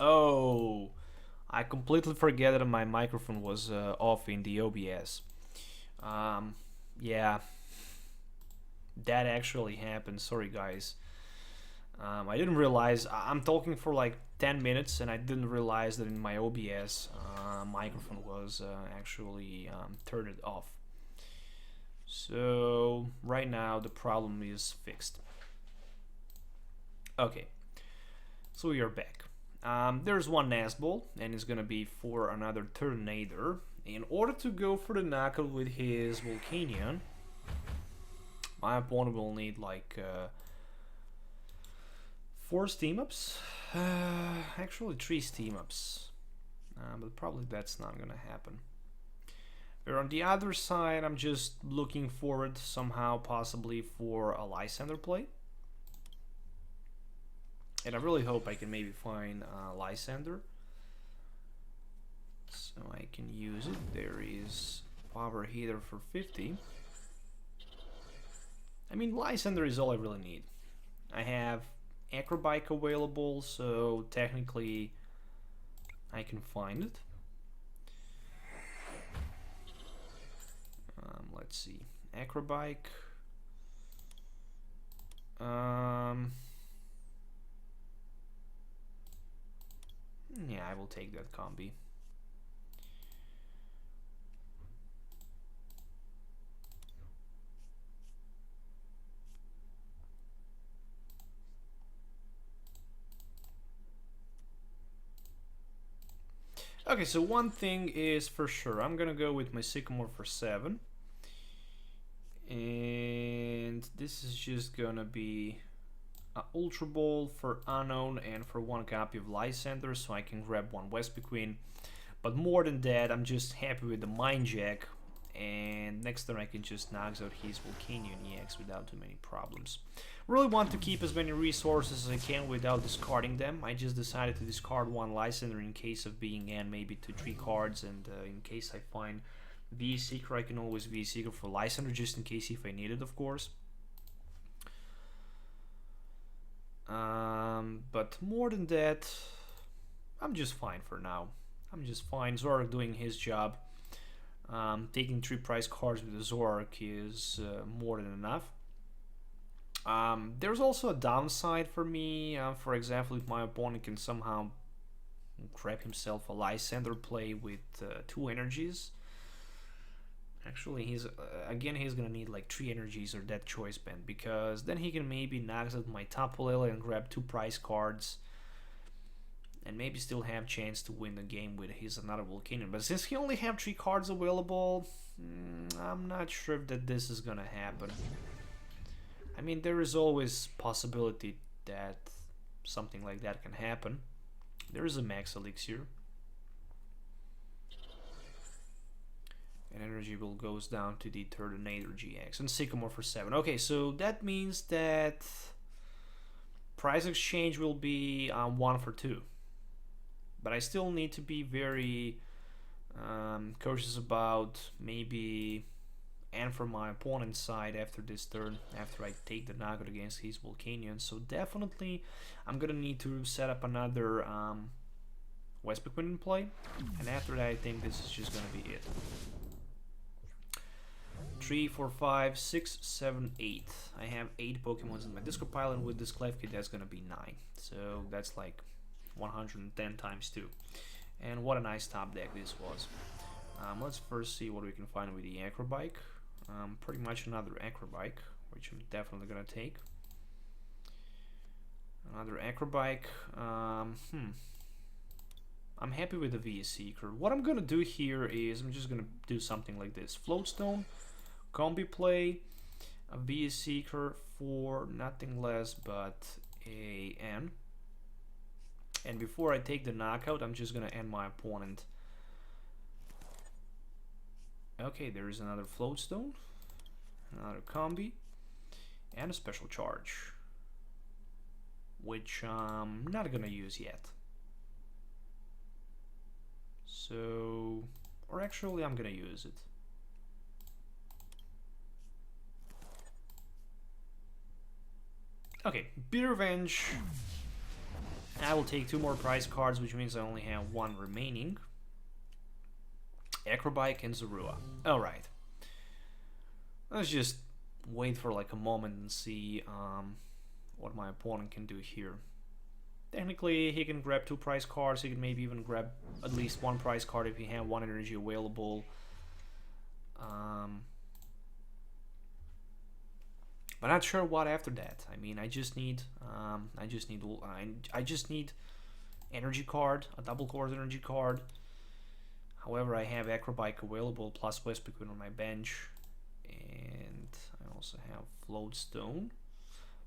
Oh, I completely forget that my microphone was off in the OBS. Um, yeah, that actually happened. Sorry, guys. I didn't realize I'm talking for like 10 minutes and I didn't realize that in my OBS microphone was actually turned off. So right now the problem is fixed. Okay, so we are back. There's one Nazball and it's gonna be for another Turtonator. In order to go for the knockout with his Volcanion, my opponent will need like 4 steam ups, actually 3 steam ups, but probably that's not gonna happen. But on the other side, I'm just looking forward somehow possibly for a Lysander play. And I really hope I can maybe find Lysander, so I can use it. There is power heater for 50. I mean, Lysander is all I really need. I have Acrobike available, so technically I can find it. Let's see, Acrobike. Yeah, I will take that combi. Okay, so one thing is for sure, I'm gonna go with my Sycamore for 7. And this is just gonna be an Ultra Ball for Unknown and for 1 copy of Lysander, so I can grab 1 Vespiquen. But more than that, I'm just happy with the Mind Jack, and next turn I can just knock out his Volcanion EX without too many problems. Really want to keep as many resources as I can without discarding them. I just decided to discard 1 Lysander in case of being N, maybe to 3 cards, and in case I find VE Seeker, I can always VE Seeker for Lysander, just in case if I need it, of course. But more than that, I'm just fine for now. I'm just fine. Zoroark doing his job. Taking 3 prize cards with the Zoroark is more than enough. There's also a downside for me. For example, if my opponent can somehow grab himself a Lysander play with 2 energies. Actually, he's gonna need like 3 energies or that choice band, because then he can maybe knock out my Tapu Lele and grab 2 prize cards, and maybe still have chance to win the game with his another Volcanion. But since he only have 3 cards available, I'm not sure that this is gonna happen. I mean, there is always possibility that something like that can happen. There is a Max Elixir. And energy bill goes down to the Turtonator GX and Sycamore for 7. Okay, so that means that price exchange will be 1 for 2. But I still need to be very cautious about maybe N from my opponent's side after this turn, after I take the knockout against his Volcanion. So definitely I'm gonna need to set up another Vespiquen in play, and after that I think this is just gonna be it. 3, 4, 5, 6, 7, 8. I have 8 Pokemons in my Disco Pile, and with this Clef Kit that's gonna be 9. So that's like 110 times 2. And what a nice top deck this was. Let's first see what we can find with the Acrobike. Pretty much another Acrobike, which I'm definitely gonna take. Another Acrobike. I'm happy with the VE Seeker. What I'm gonna do here is I'm just gonna do something like this: Floatstone, combi play, a VE Seeker for nothing less but a N. And before I take the knockout, I'm just gonna end my opponent. Okay, there is another Floatstone, another combi, and a special charge, which I'm not gonna use yet. So, or actually I'm gonna use it. Okay, Bitter Revenge, I will take 2 more prize cards, which means I only have 1 remaining. Acrobike and Zorua. Alright. Let's just wait for like a moment and see what my opponent can do here. Technically, he can grab 2 prize cards. He can maybe even grab at least 1 prize card if he have 1 energy available. But not sure what after that. I mean, I just need energy card, a double course energy card. However, I have Acrobike available plus Vespiquen on my bench, and I also have Float Stone.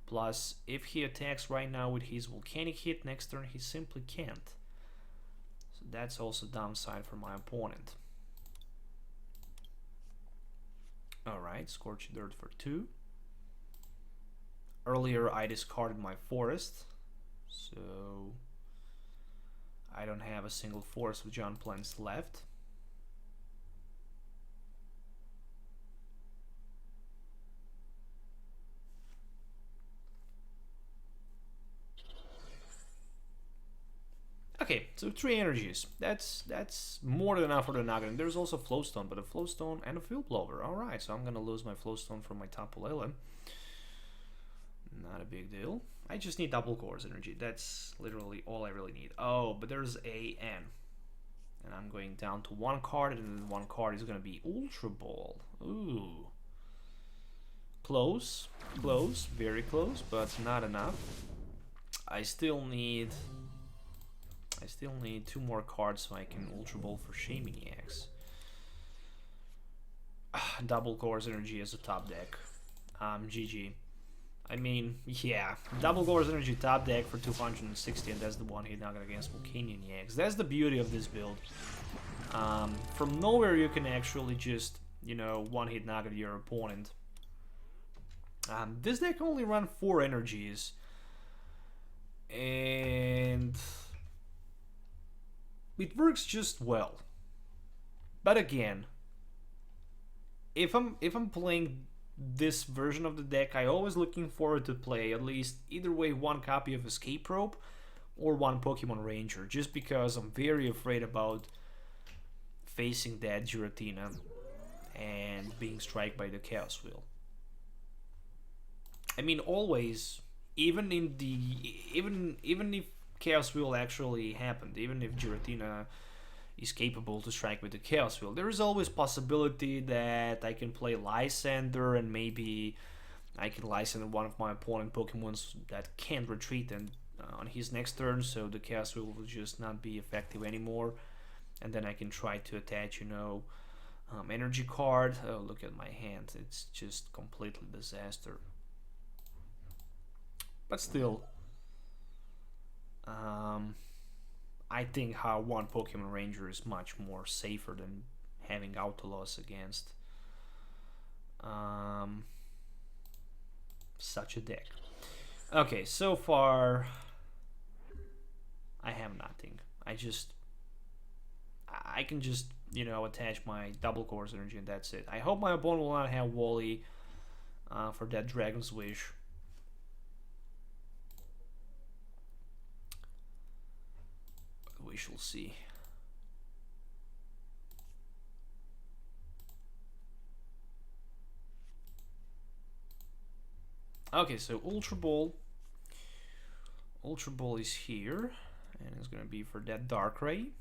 Plus, if he attacks right now with his Volcanic hit, next turn he simply can't. So that's also downside for my opponent. Alright, Scorched Dirt for 2. Earlier I discarded my Forest, so I don't have a single forest with giant plants left. Okay, so 3 energies. That's more than enough for the Nugget. And there's also Flowstone, but a Flowstone and a Field Blower. Alright, so I'm gonna lose my Flowstone from my Tapu Lele. Not a big deal. I just need double course energy. That's literally all I really need. Oh, but there's a N. And I'm going down to 1 card, and then 1 card is gonna be Ultra Ball. Ooh. Close. Close. Very close, but not enough. I still need 2 more cards so I can Ultra Ball for Shaymin-EX. Double course energy as a top deck. GG. I mean, yeah, double course energy top deck for 260, and that's the one hit nugget against Volcanion-EX. That's the beauty of this build. From nowhere you can actually just, you know, one hit nugget your opponent. This deck only run 4 energies, and it works just well. But again, if I'm playing this version of the deck, I always looking forward to play at least either way 1 copy of Escape Rope or 1 Pokemon Ranger, just because I'm very afraid about facing that Giratina and being struck by the Chaos Wheel. I mean, always, even if Chaos Wheel actually happened, even if Giratina is capable to strike with the Chaos Wheel, there is always possibility that I can play Lysander and maybe I can Lysander one of my opponent Pokemons that can't retreat and on his next turn, so the Chaos Wheel will just not be effective anymore, and then I can try to attach, you know, energy card. Oh, look at my hand, it's just completely disaster. But still, I think how 1 Pokemon Ranger is much more safer than having auto loss against such a deck. Okay, so far I have nothing. I can just, you know, attach my double course energy and that's it. I hope my opponent will not have Wally for that Dragon's Wish. We shall see. Okay, so Ultra Ball is here, and it's gonna be for that Darkrai.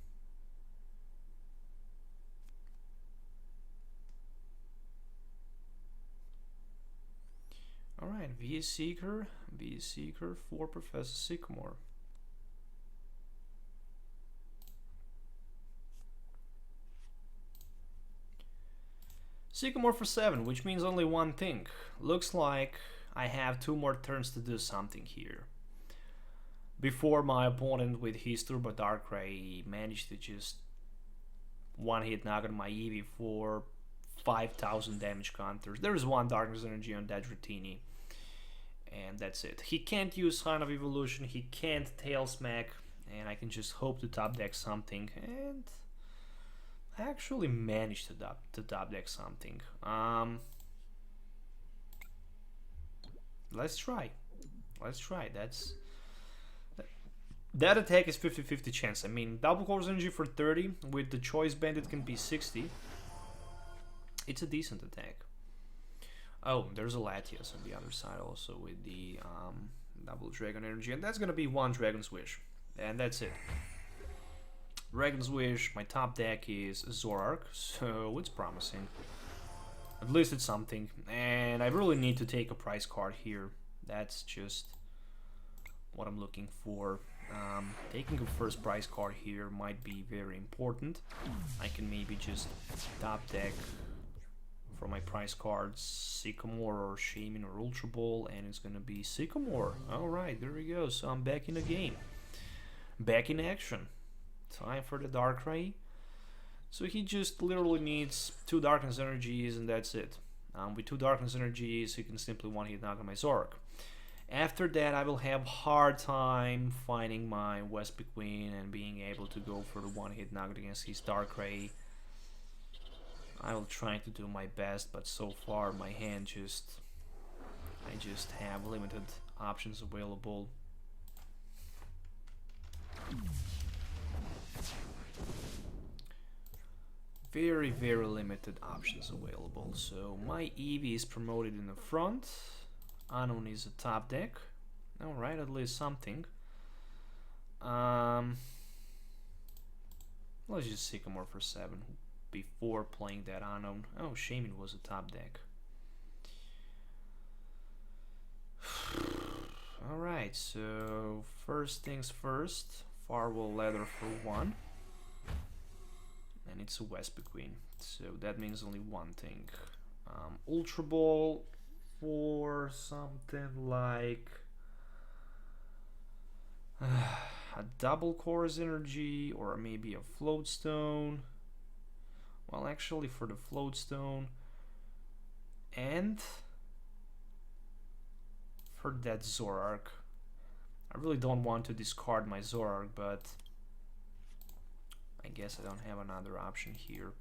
Alright, VS Seeker for Professor Sycamore. Sycamore for 7, which means only one thing. Looks like I have 2 more turns to do something here before my opponent with his Turbo Darkrai managed to just one hit knock on my Eevee for 5,000 damage counters. There is 1 Darkness Energy on that Dratini, and that's it. He can't use Sign of Evolution, he can't Tail Smack, and I can just hope to top deck something, and I actually managed to top deck something. Let's try. That attack is 50-50 chance. I mean, double course energy for 30, with the choice band it can be 60. It's a decent attack. Oh, there's a Latias on the other side also with the double dragon energy, and that's gonna be one Dragon's Wish. And that's it. Dragon's Wish, my top deck is Zoroark, so it's promising. At least it's something. And I really need to take a prize card here. That's just what I'm looking for. Taking a first prize card here might be very important. I can maybe just top deck for my prize cards Sycamore or Shaymin or Ultra Ball, and it's gonna be Sycamore. Alright, there we go. So I'm back in the game. Back in action. Time for the Darkrai. So he just literally needs 2 Darkness Energies and that's it. With 2 Darkness Energies, he can simply one-hit knock on my Zoroark. After that, I will have hard time finding my Vespiquen and being able to go for the one-hit knock against his Darkrai. I will try to do my best, but so far my hand I just have limited options available. Very, very limited options available. So my Eevee is promoted in the front. Unknown is a top deck. Alright, at least something. Let's just Sycamore for 7 before playing that Unknown. Oh, Shaymin was a top deck. Alright, so first things first. Farewell Leather for 1. And it's a Vespiquen, so that means only one thing. Ultra Ball for something like a double course energy or maybe a float stone. Well, actually for the float stone and for that Zoroark. I really don't want to discard my Zoroark, but I guess I don't have another option here.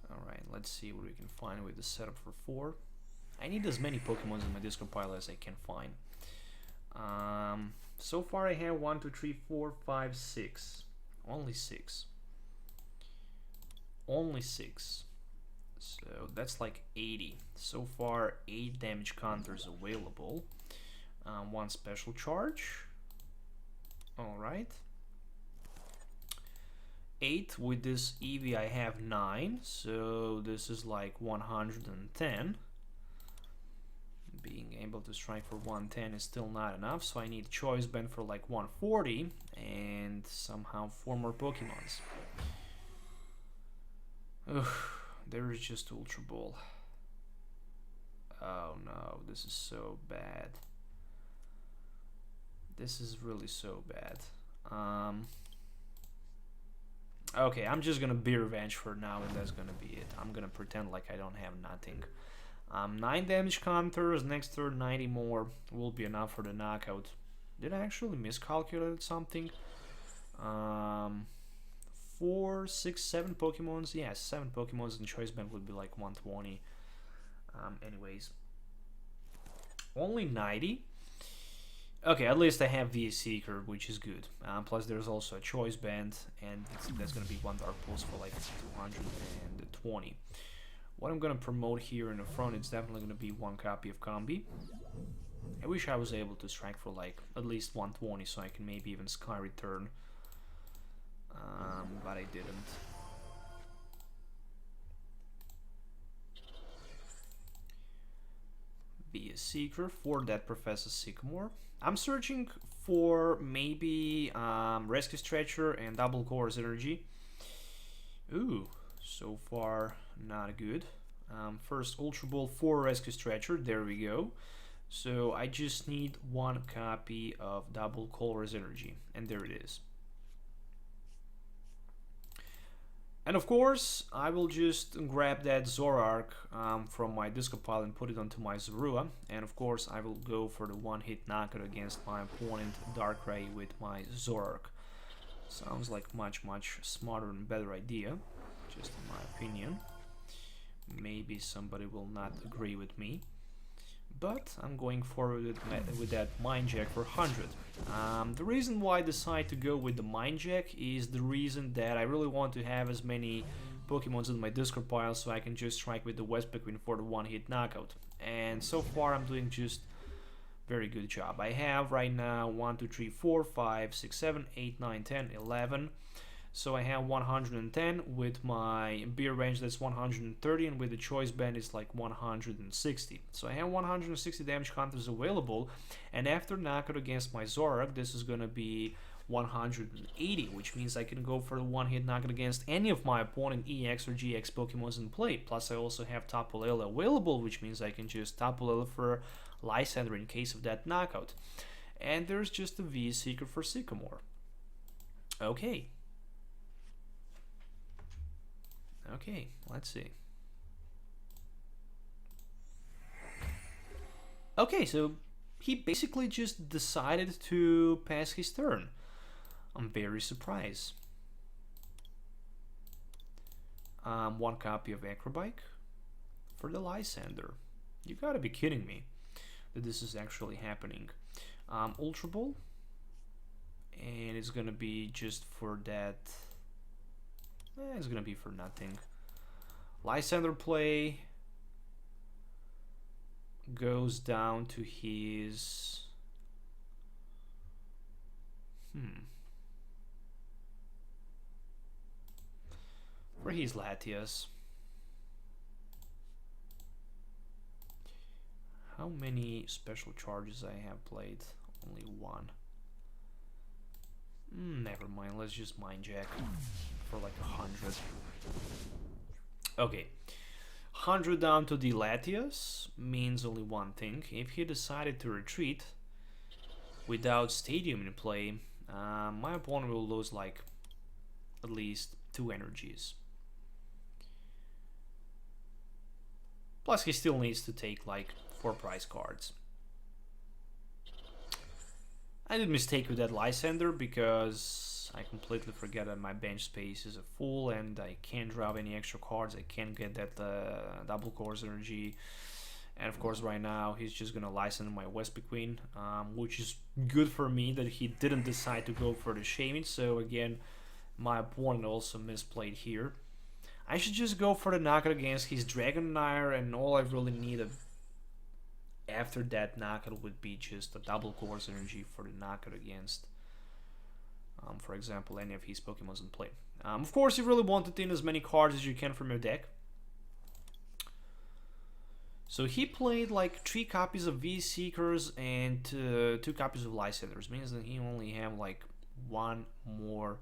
Alright, let's see what we can find with the setup for 4. I need as many Pokemon in my discard pile as I can find. So far I have 1, 2, 3, 4, 5, 6. Only 6. Only 6. So that's like 80. So far 8 damage counters available. 1 special charge. Alright. 8 with this Eevee I have 9. So this is like 110. Being able to strike for 110 is still not enough, so I need choice band for like 140 and somehow 4 more Pokemons. Ugh. There is just Ultra Ball. Oh no, this is so bad. This is really so bad. Okay, I'm just gonna be revenge for now and that's gonna be it. I'm gonna pretend like I don't have nothing. 9 damage counters, next turn 90 more will be enough for the knockout. Did I actually miscalculate something? 4, 6, 7 Pokemons. Yeah, 7 Pokemons and choice band would be like 120. Anyways, only 90. Okay, at least I have Vespiquen, which is good. Plus there's also a choice band, and that's gonna be 1 Dark Pulse for like 220. What I'm gonna promote here in the front is definitely gonna be 1 copy of Combi. I wish I was able to strike for like at least 120, so I can maybe even Sky Return. But I didn't. Vespiquen for that Professor Sycamore. I'm searching for maybe Rescue Stretcher and Double Course Energy. Ooh, so far not good. First Ultra Ball for Rescue Stretcher, there we go. So I just need 1 copy of Double Course Energy, and there it is. And of course, I will just grab that Zoroark from my discard pile and put it onto my Zorua. And of course, I will go for the 1-hit knockout against my opponent Darkrai with my Zoroark. Sounds like much smarter and better idea, just in my opinion. Maybe somebody will not agree with me, but I'm going forward with that Mind Jack for 100. The reason why I decide to go with the Mind Jack is the reason that I really want to have as many Pokemons in my discard pile so I can just strike with the Vespiquen for the one-hit knockout. And so far I'm doing just very good job. I have right now 1, 2, 3, 4, 5, 6, 7, 8, 9, 10, 11. So I have 110 with my beer range, that's 130, and with the choice band it's like 160. So I have 160 damage counters available, and after knockout against my Zoroark, this is gonna be 180, which means I can go for the one-hit knockout against any of my opponent EX or GX Pokemons in play. Plus I also have Tapu Lele available, which means I can just Tapu Lele for Lysander in case of that knockout. And there's just a V-Seeker for Sycamore. Okay. Okay, let's see. Okay, so he basically just decided to pass his turn. I'm very surprised. One copy of Acrobike for the Lysander. You gotta be kidding me that this is actually happening. Ultra Ball, and it's gonna be just for that. It's gonna be for nothing. Lysander play goes down to his for his Latias. How many special charges I have played? Only one. Never mind, let's just Mind Jack for like 100. Okay, 100 down to the Latias means only one thing. If he decided to retreat without Stadium in play, my opponent will lose like at least 2 energies. Plus he still needs to take like 4 prize cards. I did mistake with that Lysander because I completely forget that my bench space is full and I can't draw any extra cards. I can't get that double CORSAIR energy. And of course right now he's just gonna Lysander my Vespiquen, which is good for me that he didn't decide to go for the Shaymin. So again, my opponent also misplayed here. I should just go for the knockout against his Dragonair, and all I really need after that knockout would be just a double CORSAIR energy for the knockout against, for example, any of his Pokemon in play. Of course, you really want to thin as many cards as you can from your deck. So he played like 3 copies of V-Seekers and 2 copies of Lysanders. Means that he only have like 1 more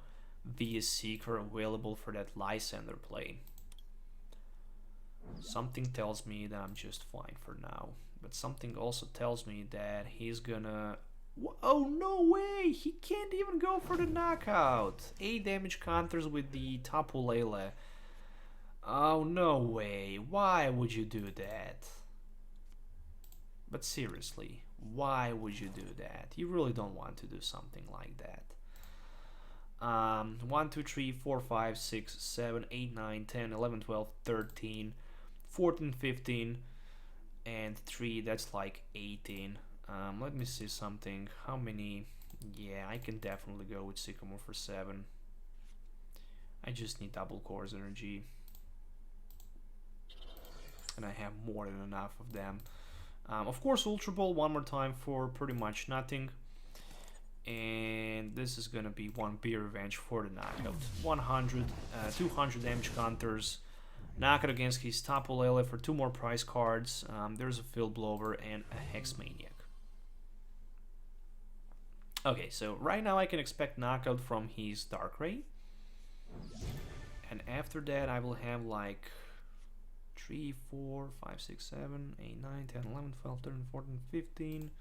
V-Seeker available for that Lysander play. Something tells me that I'm just fine for now. But something also tells me that he's gonna... Oh, no way! He can't even go for the knockout! 8 damage counters with the Tapu Lele. Oh, no way. Why would you do that? But seriously, why would you do that? You really don't want to do something like that. 1, 2, 3, 4, 5, 6, 7, 8, 9, 10, 11, 12, 13, 14, 15, and 3, that's like 18. Let me see something. How many? Yeah, I can definitely go with Sycamore for 7. I just need double CORSAIR energy. And I have more than enough of them. Of course, Ultra Ball one more time for pretty much nothing. And this is gonna be 1 beer revenge for the knockout. 100, 200 damage counters. Knockout against his Tapu Lele for 2 more prize cards. There's a Field Blower and a Hex Maniac. Okay, so right now I can expect knockout from his Darkrai. And after that I will have like 3, 4, 5, 6, 7, 8, 9, 10, 11, 12, 13, 14, 15,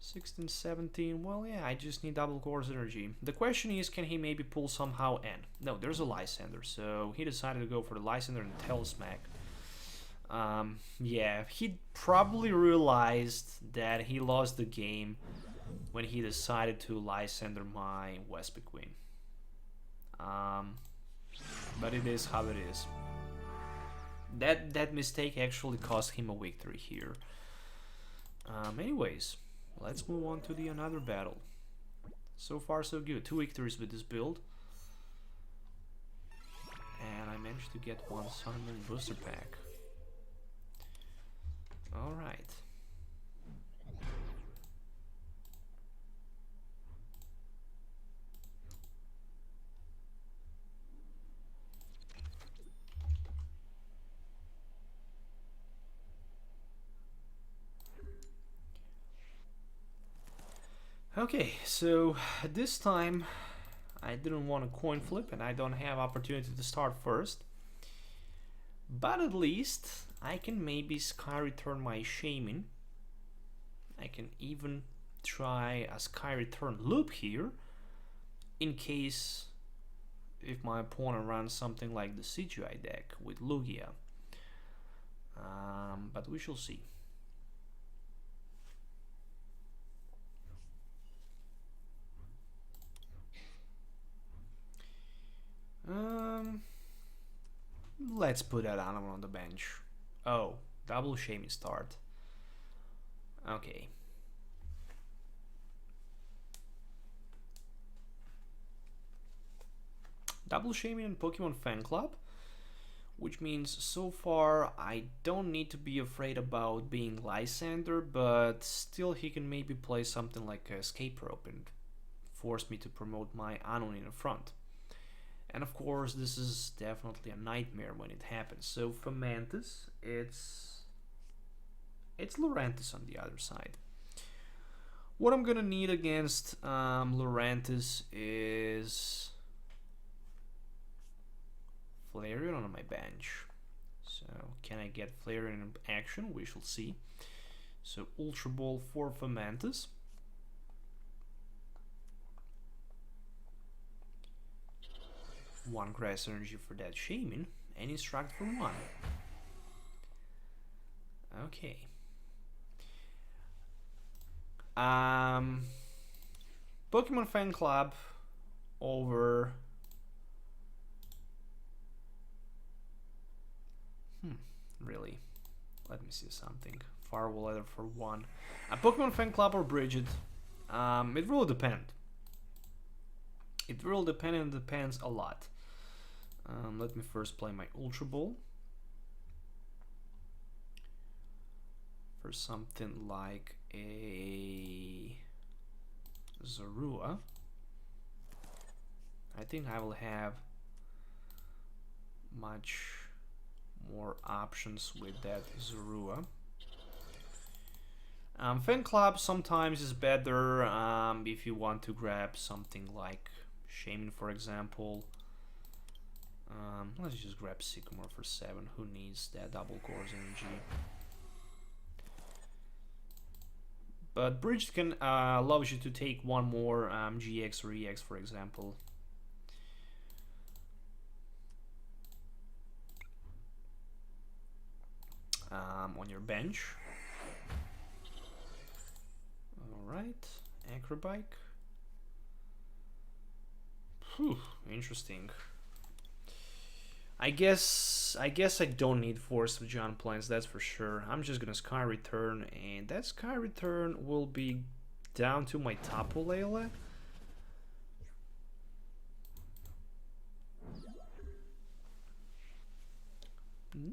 16, 17. Well, yeah, I just need double CORSAIR energy. The question is, can he maybe pull somehow N? No, there's a Lysander, so he decided to go for the Lysander and Telesmack. Yeah, he probably realized that he lost the game when he decided to Lysander my Vespiquen. But it is how it is. That mistake actually cost him a victory here. Anyways, let's move on to the another battle. So far so good. 2 victories with this build. And I managed to get one Sunman booster pack. Alright. Okay, so this time I didn't want a coin flip and I don't have opportunity to start first. But at least I can maybe sky return my Shaymin. I can even try a sky return loop here in case if my opponent runs something like the CGI deck with Lugia. But we shall see. Let's put that animal on the bench. Oh, double Shaymin start. Okay. Double Shaymin and Pokemon Fan Club, which means so far I don't need to be afraid about being Lysander, but still he can maybe play something like a Escape Rope and force me to promote my Anon in the front. And of course, this is definitely a nightmare when it happens. So for Mantis, it's Lurantis on the other side. What I'm gonna need against Lurantis is Flareon on my bench. So can I get Flareon in action? We shall see. So Ultra Ball for Mantis. One grass energy for that Shaymin and instruct for 1. Okay. Pokemon Fan Club over really. Let me see something. Firewall letter for 1. A Pokemon Fan Club or Bridget. It will depend. It will depend and depends a lot. Let me first play my Ultra Ball. For something like a Zorua. I think I will have much more options with that Zorua. Fan Club sometimes is better if you want to grab something like Shaymin, for example. Let's just grab Sycamore for 7. Who needs that double course energy? But Bridge can allows you to take one more GX or EX, for example. On your bench. Alright, Acrobike. Whew, interesting. I guess I don't need Force of Giant Plants, that's for sure. I'm just gonna Sky Return, and that Sky Return will be down to my Tapu Lele.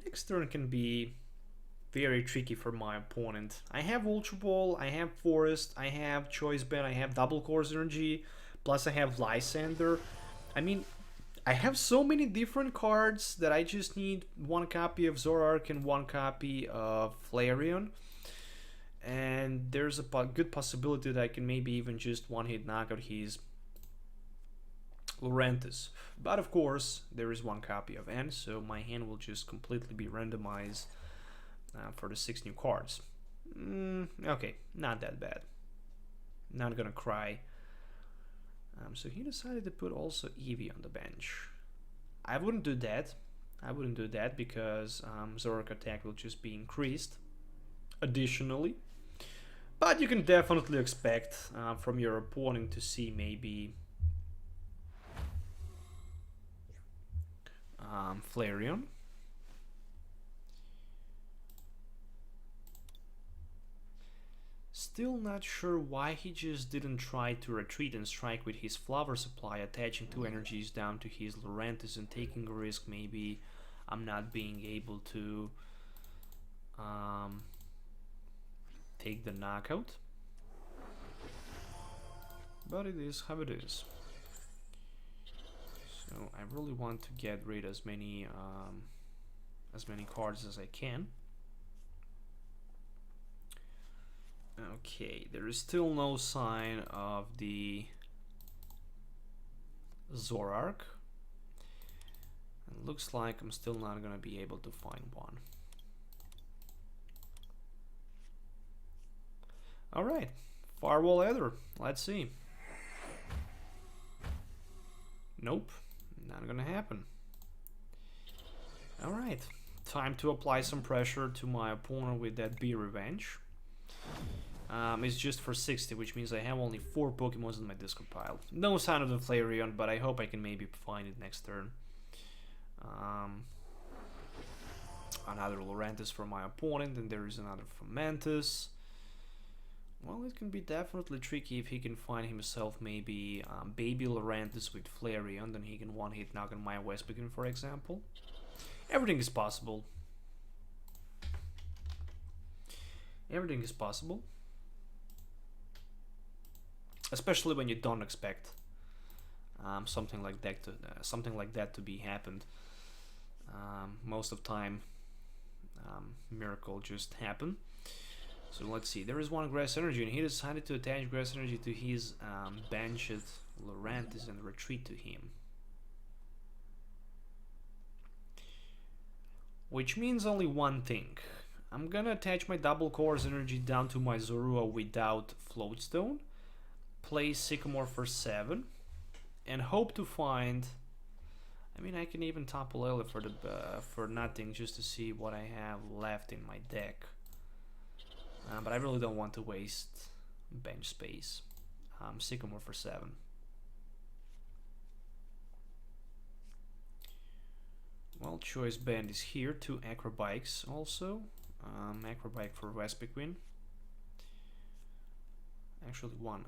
Next turn can be very tricky for my opponent. I have Ultra Ball, I have Forest, I have Choice Band, I have Double Course Energy, plus I have Lysander. I mean, I have so many different cards that I just need one copy of Zoroark and one copy of Flareon. And there's a good possibility that I can maybe even just one-hit knock out his Lurantis. But of course, there is one copy of N, so my hand will just completely be randomized for the 6 new cards. Okay, not that bad. Not gonna cry. So he decided to put also Eevee on the bench. I wouldn't do that. I wouldn't do that because Zoroark attack will just be increased additionally. But you can definitely expect from your opponent to see maybe Flareon. Still not sure why he just didn't try to retreat and strike with his flower supply, attaching 2 energies down to his Lurantis and taking a risk. Maybe I'm not being able to take the knockout. But it is how it is. So I really want to get rid as many cards as I can. Okay, there is still no sign of the Zoroark. It looks like I'm still not gonna be able to find one. Alright, Firewall Ether, let's see. Nope, not gonna happen. Alright, time to apply some pressure to my opponent with that Eevee Revenge. It's just for 60, which means I have only 4 Pokemons in my discard pile. No sign of the Flareon, but I hope I can maybe find it next turn. Another Lurantis for my opponent, and there is another Fomantis. Well, it can be definitely tricky if he can find himself maybe Baby Lurantis with Flareon, then he can one-hit knock on my Vespiquen, for example. Everything is possible. Everything is possible. Especially when you don't expect something like that to be happened. Most of the time, miracle just happen. So let's see. There is one Grass Energy, and he decided to attach Grass Energy to his Bansheed Lurantis and retreat to him. Which means only one thing. I'm gonna attach my double Cores Energy down to my Zorua without Floatstone, play Sycamore for 7, and hope to find... I mean, I can even topple Lily for nothing just to see what I have left in my deck. But I really don't want to waste bench space. Sycamore for 7. Well, Choice Band is here. 2 Acrobikes also. Acrobike for Vespiquen. Actually 1.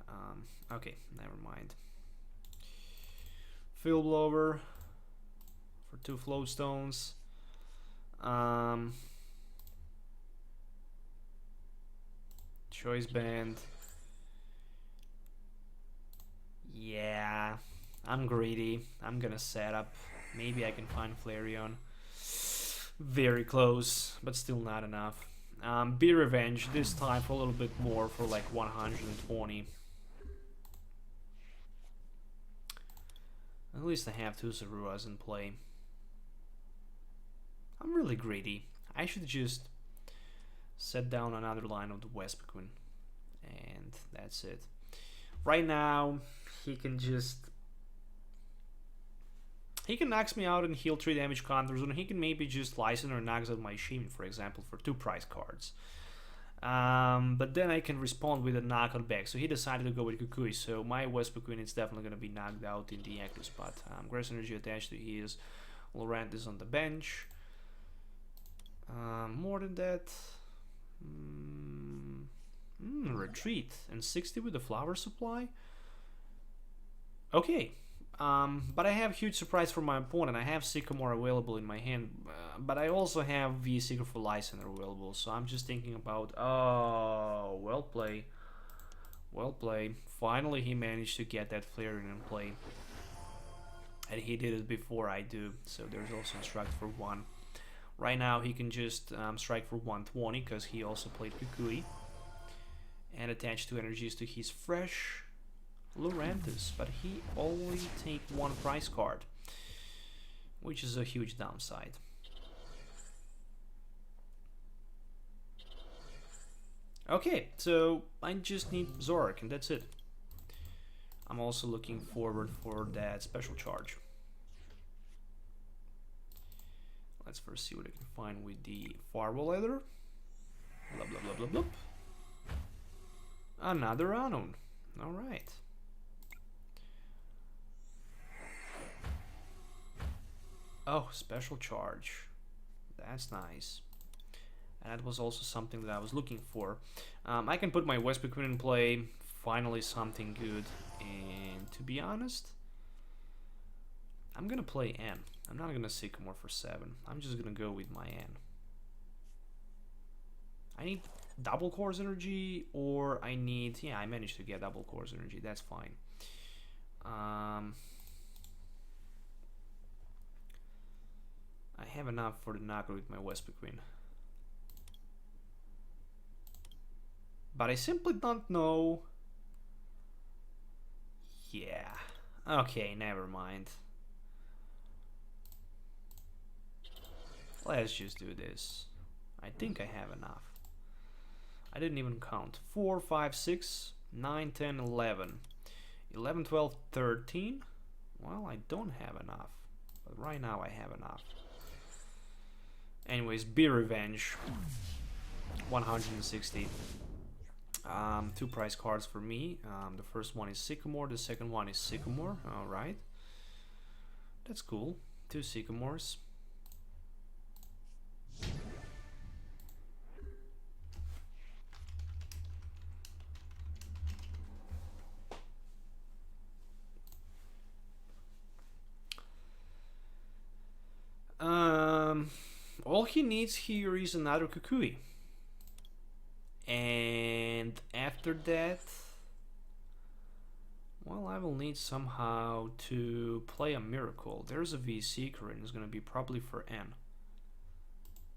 Okay, never mind. Field Blower for 2 Floatstones. Choice Band. Yeah, I'm greedy. I'm gonna set up. Maybe I can find Flareon. Very close, but still not enough. Eevee Revenge, this time for a little bit more, for like 120. At least I have 2 Zoruas in play. I'm really greedy. I should just set down another line of the Vespiquen, and that's it. Right now, he can just... He can knocks me out and heal 3 damage counters, and he can maybe just license or knocks out my Shaymin, for example, for 2 prize cards. But then I can respond with a knockout back. So he decided to go with Kukui, so my Vespiquen is definitely going to be knocked out in the active spot. Grass Energy attached to his Lurantis on the bench. More than that... retreat and 60 with the flower supply. Okay, but I have huge surprise for my opponent. I have Sycamore available in my hand, but I also have V-Seeker for Lysander available, so I'm just thinking about... Oh, well play. Well play. Finally he managed to get that Flareon in play, and he did it before I do, so there's also Instruct for 1. Right now he can just strike for 120 because he also played Kukui and attach 2 energies to his fresh Lurantis, but he only take 1 prize card, which is a huge downside. Okay, so I just need Zoroark and that's it. I'm also looking forward for that special charge. Let's first see what I can find with the Firewall Ether. Blah blah blah blah blah. Another unknown. Alright. Oh, special charge. That's nice. And that was also something that I was looking for. I can put my Vespiquen in play, finally something good. And to be honest, I'm gonna play N. I'm not gonna Sycamore for 7. I'm just gonna go with my N. I need double Course Energy, or I need... Yeah, I managed to get double Course Energy. That's fine. I have enough for the knockout with my Vespiquen. But I simply don't know... Yeah. Okay, never mind. Let's just do this. I think I have enough. I didn't even count. 4, 5, 6, 9, 10, 11. 11, 12, 13. Well, I don't have enough. But right now I have enough. Anyways, Be Revenge. 160. 2 prize cards for me. The first one is Sycamore, the second one is Sycamore. Alright. That's cool. 2 Sycamores. All he needs here is another Kukui. And after that, well, I will need somehow to play a Miracle. There's a V-Seeker and it's gonna be probably for N.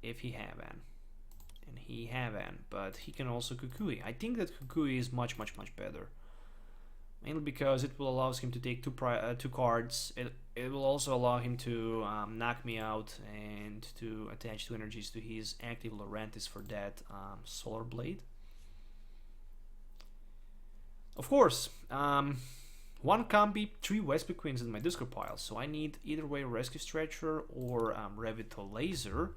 If he have N. And he have N, but he can also Kukui. I think that Kukui is much better. Mainly because it will allow him to take 2 cards. It will also allow him to knock me out and to attach 2 energies to his active Lurantis for that Solar Blade. Of course, 1 Combi, 3 Vespiquens in my discard pile, so I need either way Rescue Stretcher or Revito Laser.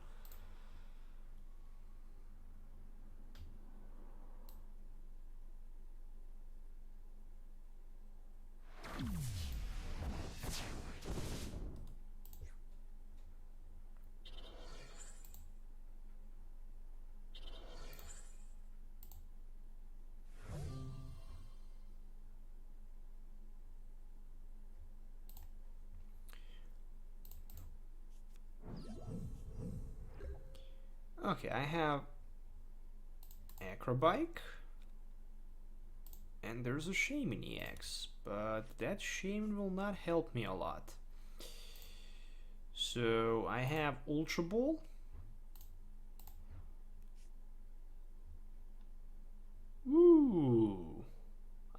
Okay, I have Acrobike, and there's a Shaymin-EX, but that Shaymin will not help me a lot. So I have Ultra Ball. Ooh,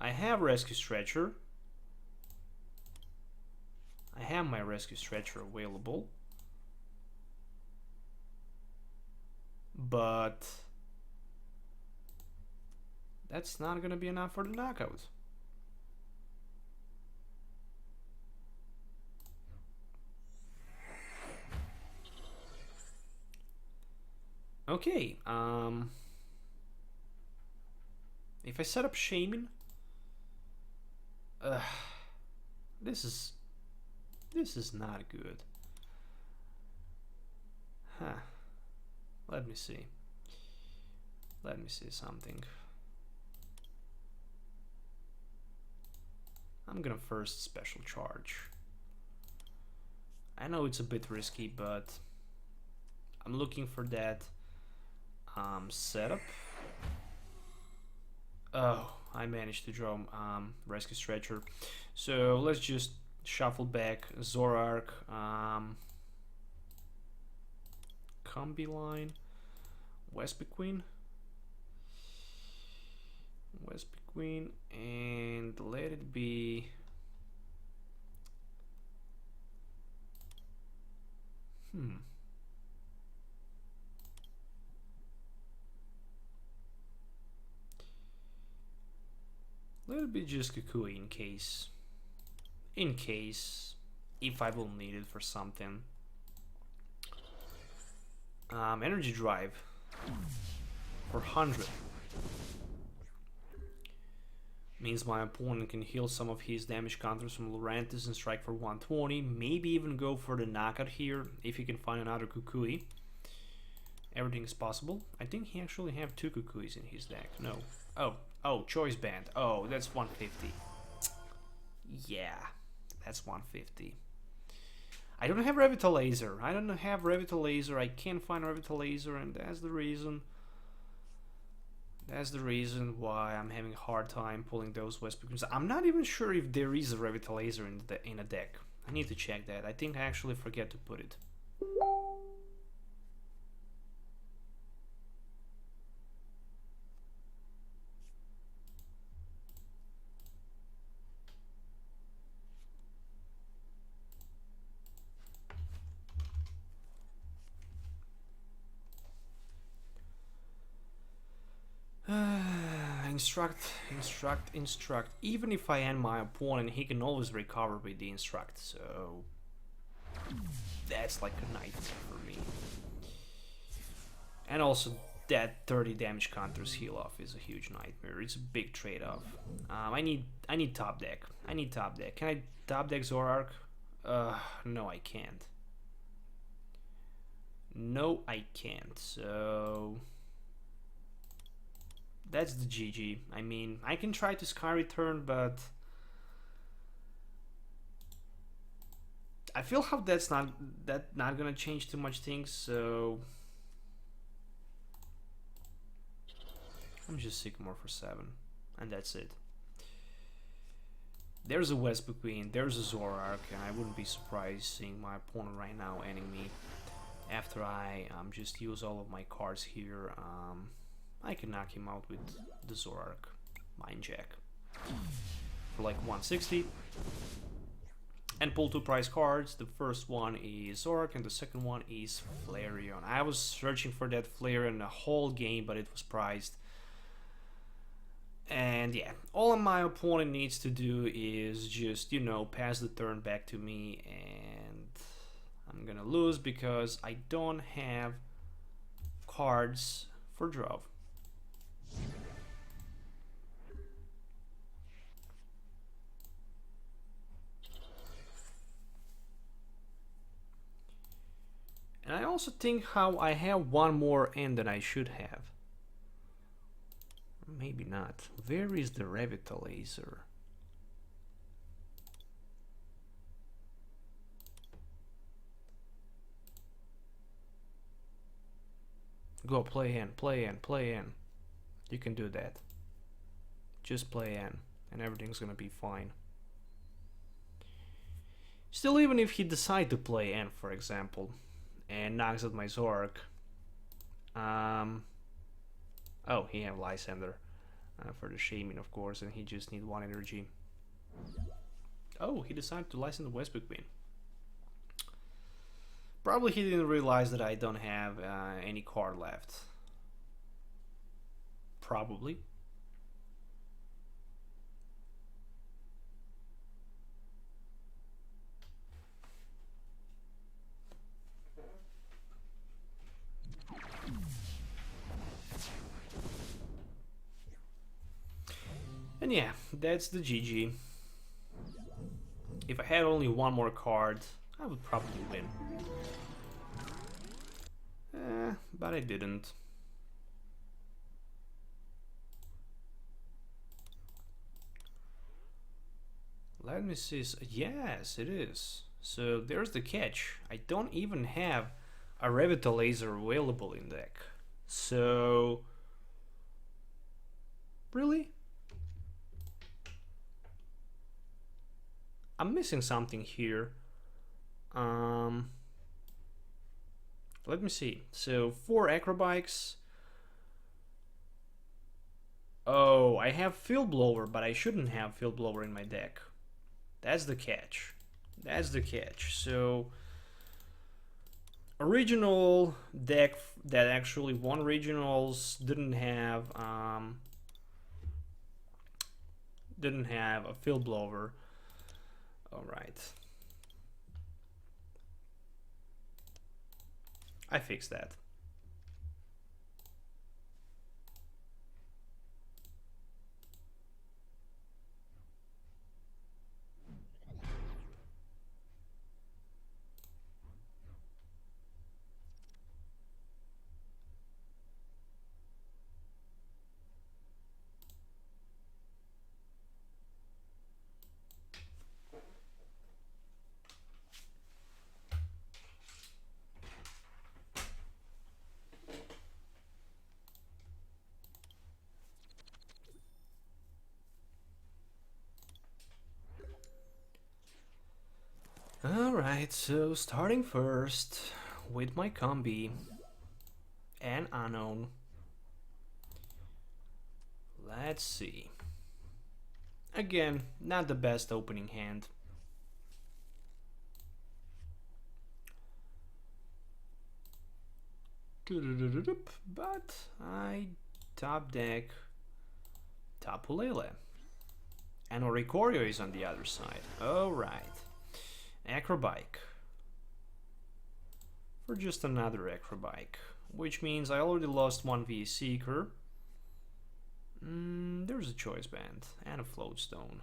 I have Rescue Stretcher. I have my Rescue Stretcher available. But that's not gonna be enough for the knockout. Okay, if I set up Shaymin, this is not good. Huh. Let me see. Let me see something. I'm gonna first special charge. I know it's a bit risky, but I'm looking for that setup. Oh, I managed to draw Rescue Stretcher. So let's just shuffle back Zoroark. Combi line, Vespiquen, and let it be. Let it be just Kukui in case, if I will need it for something. Energy Drive for 100 means my opponent can heal some of his damage counters from Lurantis and strike for 120, maybe even go for the knockout here if he can find another Kukui. Everything is possible. I think he actually have 2 Kukuis in his deck. No. Oh, Choice Band. Oh, that's 150. Yeah, that's 150. I don't have Revitalizer. I can't find Revitalizer, and that's the reason. That's the reason why I'm having a hard time pulling those Vespiquen. I'm not even sure if there is a Revitalizer in a deck. I need to check that. I think I actually forget to put it. Instruct. Even if I end my opponent, he can always recover with the instruct, so that's like a nightmare for me. And also that 30 damage counters heal off is a huge nightmare. It's a big trade-off. I need top deck. Can I top deck Zoroark? No, I can't. So that's the GG. I mean, I can try to Sky Return, but I feel how that's not gonna change too much things, so I'm just Sycamore for 7, and that's it. There's a Vespiquen, there's a Zoroark, and I wouldn't be surprised seeing my opponent right now ending me after I just use all of my cards here. I can knock him out with the Zoroark Mind Jack for like 160 and pull 2 prize cards. The first one is Zoroark and the second one is Flareon. I was searching for that Flareon the whole game, but it was prized. And yeah, all my opponent needs to do is just, you know, pass the turn back to me, and I'm gonna lose because I don't have cards for draw. And I also think how I have one more end than I should have. Maybe not. Where is the Revitalizer? Go play in. You can do that. Just play in, and everything's gonna be fine. Still, even if he decide to play in, for example, and knocks out my Zoroark. Oh, he have Lysander for the Shaymin, of course, and he just need 1 energy. Oh, he decided to Lysander Vespiquen. Probably he didn't realize that I don't have any card left. Probably. And yeah, that's the GG. If I had only 1 more card, I would probably win. But I didn't. Let me see. Yes, it is. So there's the catch. I don't even have a Revitalizer available in deck. So really? I'm missing something here. Let me see. So 4 Acrobikes. Oh, I have Field Blower, but I shouldn't have Field Blower in my deck. That's the catch. So original deck that actually won regionals didn't have a Field Blower. All right. I fixed that. Alright, so starting first with my combi and unknown. Let's see. Again, not the best opening hand. But I top deck Tapu Lele. And Oricorio is on the other side. Alright. Acrobike. For just another Acrobike. Which means I already lost one V Seeker. There's a Choice Band and a Float Stone.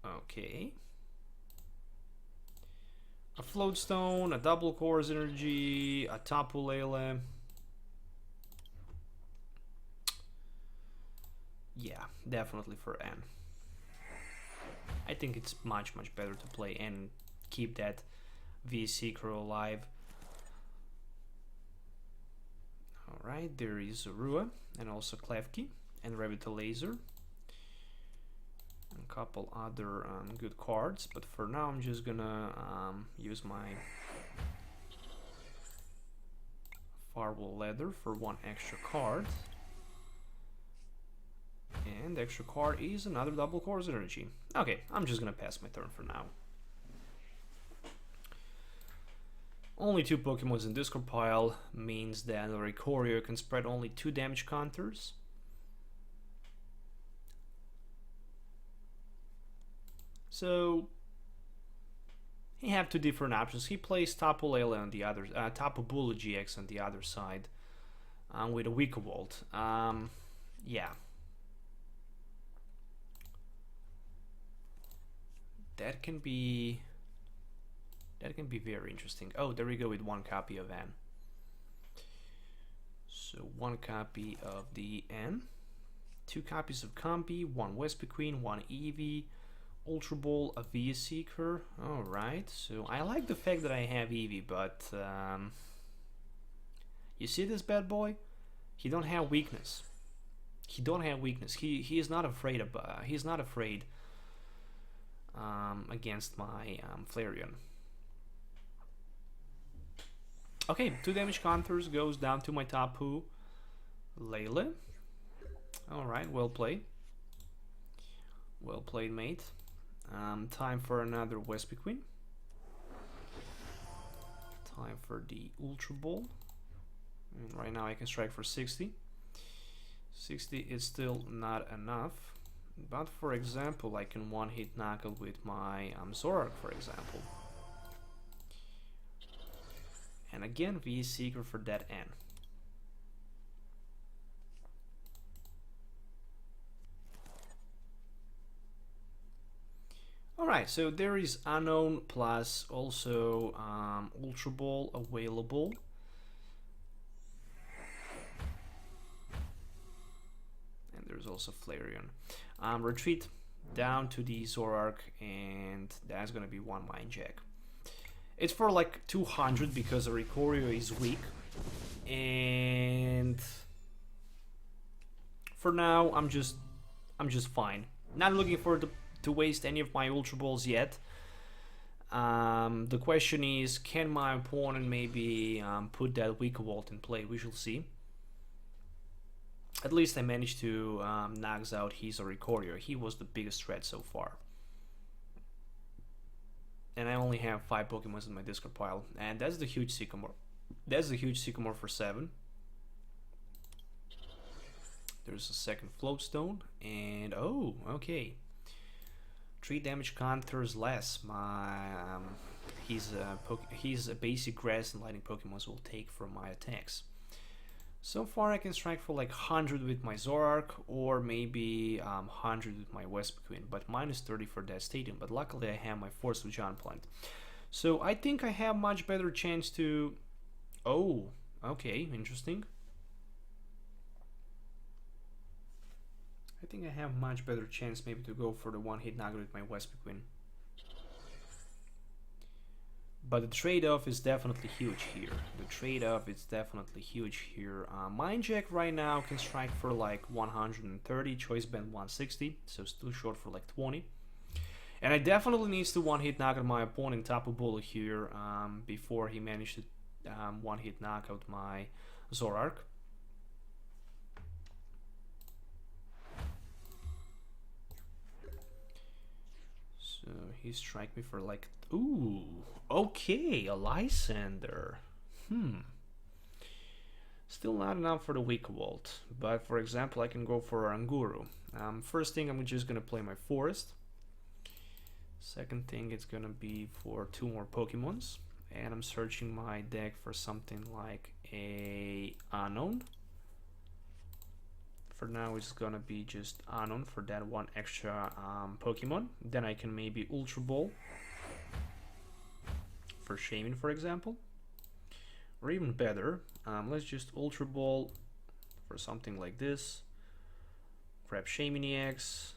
Okay. A Float Stone, a double Cores Energy, a Tapu Lele. Yeah, definitely for N. I think it's much better to play and keep that V Seeker alive. Alright, there is Rua and also Klefki and Revitalaser. A couple other good cards, but for now I'm just gonna use my Farwell Leather for one extra card. And the extra card is another double Cores Energy. Okay, I'm just gonna pass my turn for now. Only 2 Pokemons in discard pile means that Oricorio can spread only 2 damage counters. So he have 2 different options. He plays Tapu Lele on the other, Tapu Bulu GX on the other side, with a Weaker Volt. Yeah. That can be very interesting. Oh, there we go with 1 copy of N. So 1 copy of the N, 2 copies of Combi, 1 Vespiquen, 1 Eevee, Ultra Ball, a V Seeker. Alright, so I like the fact that I have Eevee, but you see this bad boy? He don't have weakness. He don't have weakness. He is not afraid of against my Flareon. Okay, 2 damage counters goes down to my Tapu Lele. Alright, well played. Well played, mate. Time for another Vespiquen. Time for the Ultra Ball. And right now I can strike for 60. 60 is still not enough. But for example, I can one-hit knuckle with my Zoroark, for example. And again, V Seeker for that N. Alright, so there is Unknown plus also Ultra Ball available. And there's also Flareon. Retreat down to the Zoroark, and that's gonna be 1 Mind Jack. It's for like 200 because Oricorio is weak, and for now I'm just fine. Not looking for to waste any of my Ultra Balls yet. The question is, can my opponent maybe put that Weaker Volt in play? We shall see. At least I managed to knock out his Oricorio. He was the biggest threat so far. And I only have 5 Pokemon in my discard pile. And that's the huge Sycamore. That's the huge Sycamore for 7. There's a second Float Stone. And oh, okay. 3 damage counters less. My his basic grass and lightning Pokemons will take from my attacks. So far I can strike for like 100 with my Zoroark, or maybe 100 with my Vespiquen, but minus 30 for that stadium. But luckily I have my Force of Giant Plant. So I think I have much better chance to... Oh, okay, interesting. I think I have much better chance maybe to go for the one-hit knockout with my Vespiquen. But the trade-off is definitely huge here. The trade-off is definitely huge here. Mind Jack right now can strike for like 130, Choice Band 160, so still short for like 20. And I definitely needs to one-hit knock out my opponent Tapu Bulu here before he managed to one-hit knock out my Zoroark. So he strike me for like, ooh, okay, a Lysander. Still not enough for the weak vault, but for example I can go for Anguru. First thing, I'm just gonna play my Forest. Second thing, it's gonna be for 2 more Pokemons, and I'm searching my deck for something like a Unknown. For now it's gonna be just Unknown for that 1 extra Pokemon. Then I can maybe Ultra Ball for Shaymin, for example. Or even better, let's just Ultra Ball for something like this. Grab Shaymin-EX.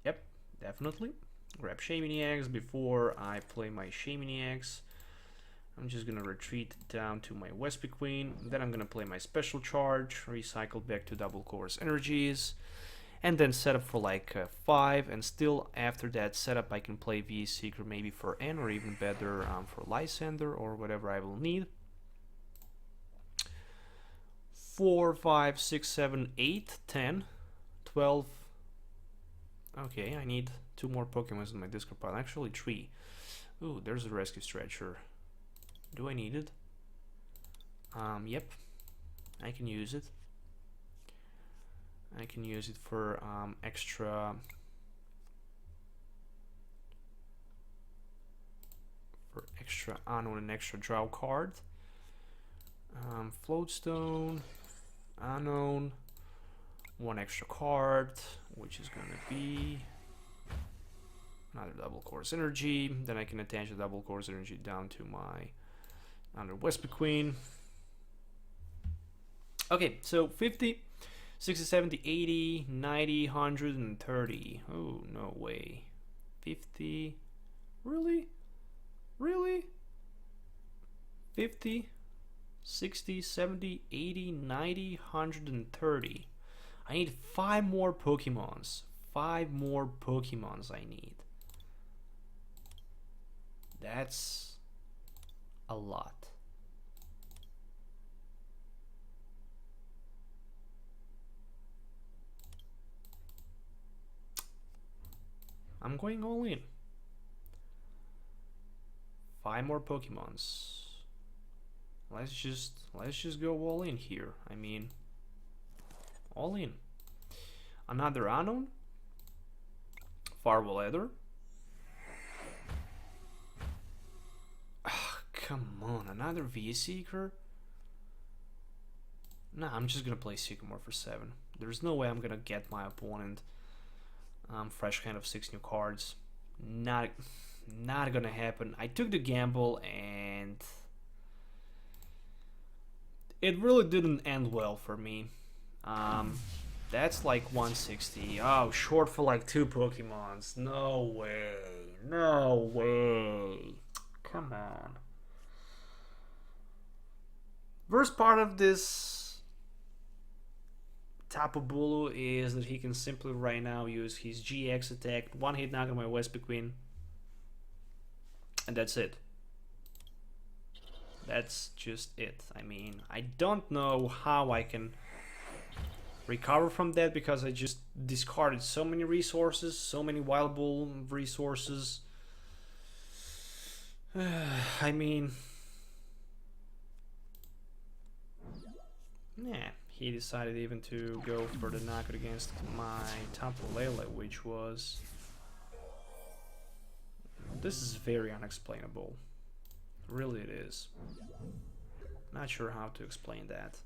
Yep, definitely. Grab Shaymin-EX before I play my Shaymin-EX. I'm just gonna retreat down to my Vespiquen. Then I'm gonna play my Special Charge, recycle back to double Course Energies, and then set up for like 5. And still after that setup, I can play VS Seeker maybe for N, or even better for Lysander or whatever I will need. 4, 5, 6, 7, 8, 10, 12. Okay, I need 2 more Pokemon in my discard pile. Actually 3. Ooh, there's a Rescue Stretcher. Do I need it? Yep. I can use it. I can use it for extra Unknown and extra draw card. Floatstone, Unknown, 1 extra card, which is gonna be another double Course Energy. Then I can attach the double Course Energy down to my under Vespiquen. Okay, so 50, 60, 70, 80, 90, 130. Oh, no way. 50. Really? Really? 50, 60, 70, 80, 90, 130. I need 5 more Pokemons. 5 more Pokemons I need. That's a lot. I'm going all in. 5 more Pokemons. Let's just go all in here. I mean, all in. Another Unknown. Farewell Ether. Come on, another V-Seeker? Nah, I'm just gonna play Sycamore for 7. There's no way I'm gonna get my opponent fresh hand of 6 new cards. Not gonna happen. I took the gamble and it really didn't end well for me. That's like 160. Oh, short for like 2 Pokemons. No way. No way. Come on. Worst part of this Tapu Bulu is that he can simply right now use his GX attack, 1-hit knock on my Vespiquen, and that's it. That's just it. I mean, I don't know how I can recover from that because I just discarded so many resources, so many Wild Bull resources. I mean, yeah, he decided even to go for the knockout against my Tapu Lele, which was... This is very unexplainable. Really it is. Not sure how to explain that.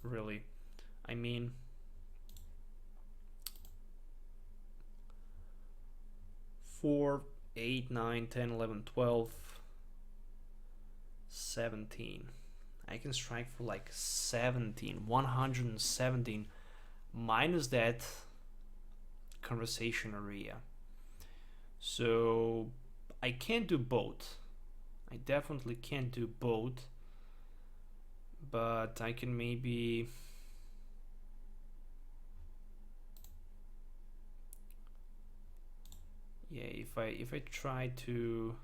Really. I mean... 4, 8, 9, 10, 11, 12, 17. I can strike for like 17, 117, minus that conversation area. So I can't do both. I definitely can't do both. But I can maybe... Yeah, if I try to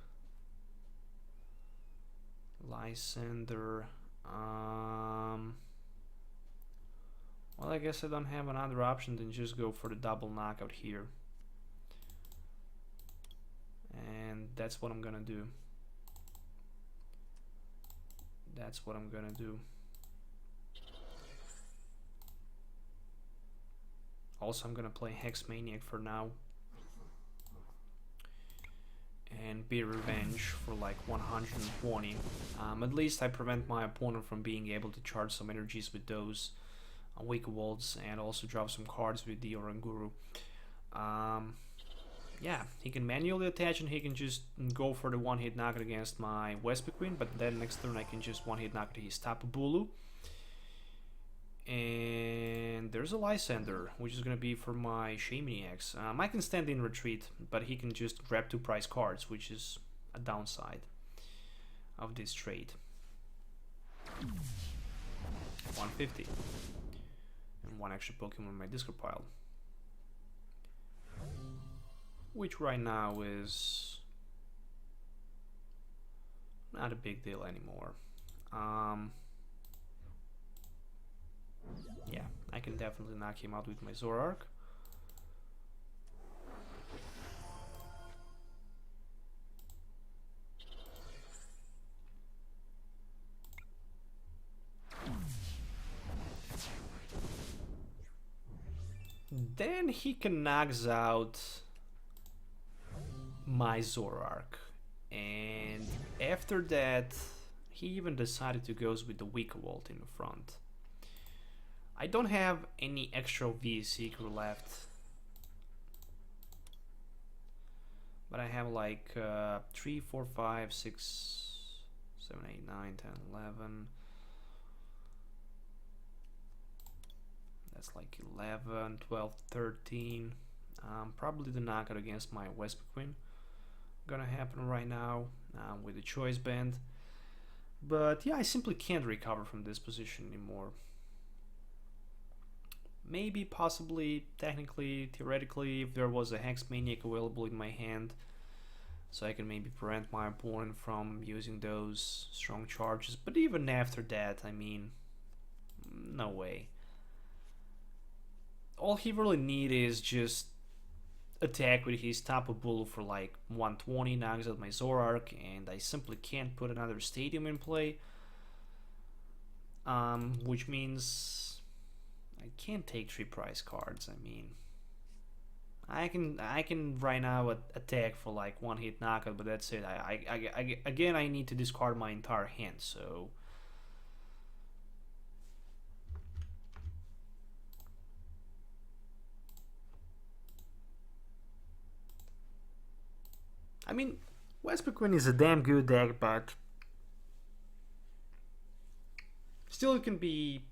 Lysander, well, I guess I don't have another option than just go for the double knockout here. And that's what I'm gonna do. That's what I'm gonna do. Also, I'm gonna play Hex Maniac for now. And be revenge for like 120. At least I prevent my opponent from being able to charge some energies with those weak walls, and also drop some cards with the Oranguru. Yeah, he can manually attach and he can just go for the one-hit knockout against my Vespiquen, but then next turn I can just one-hit knockout his Tapu Bulu. And there's a Lysander, which is going to be for my Shaymin-EX. I can stand in retreat, but he can just grab 2 prize cards, which is a downside of this trade. 150. And 1 extra Pokemon in my discard pile. Which right now is not a big deal anymore. Yeah, I can definitely knock him out with my Zoroark. Then he can knock out my Zoroark. And after that, he even decided to go with the Weak Vault in the front. I don't have any extra V Seeker left, but I have like 3, 4, 5, 6, 7, 8, 9, 10, 11. That's like 11, 12, 13. Probably the knockout against my Vespiquen gonna happen right now with the choice band. But yeah, I simply can't recover from this position anymore. Maybe, possibly, technically, theoretically, if there was a Hex Maniac available in my hand, so I can maybe prevent my opponent from using those strong charges. But even after that, I mean, no way. All he really needs is just attack with his Tapu Bulu for like 120, knocks out my Zoroark, and I simply can't put another Stadium in play. Which means I can't take 3 prize cards. I mean, I can right now attack for like 1-hit knockout, but that's it. Again, I need to discard my entire hand. So I mean, Vespiquen is a damn good deck, but still it can be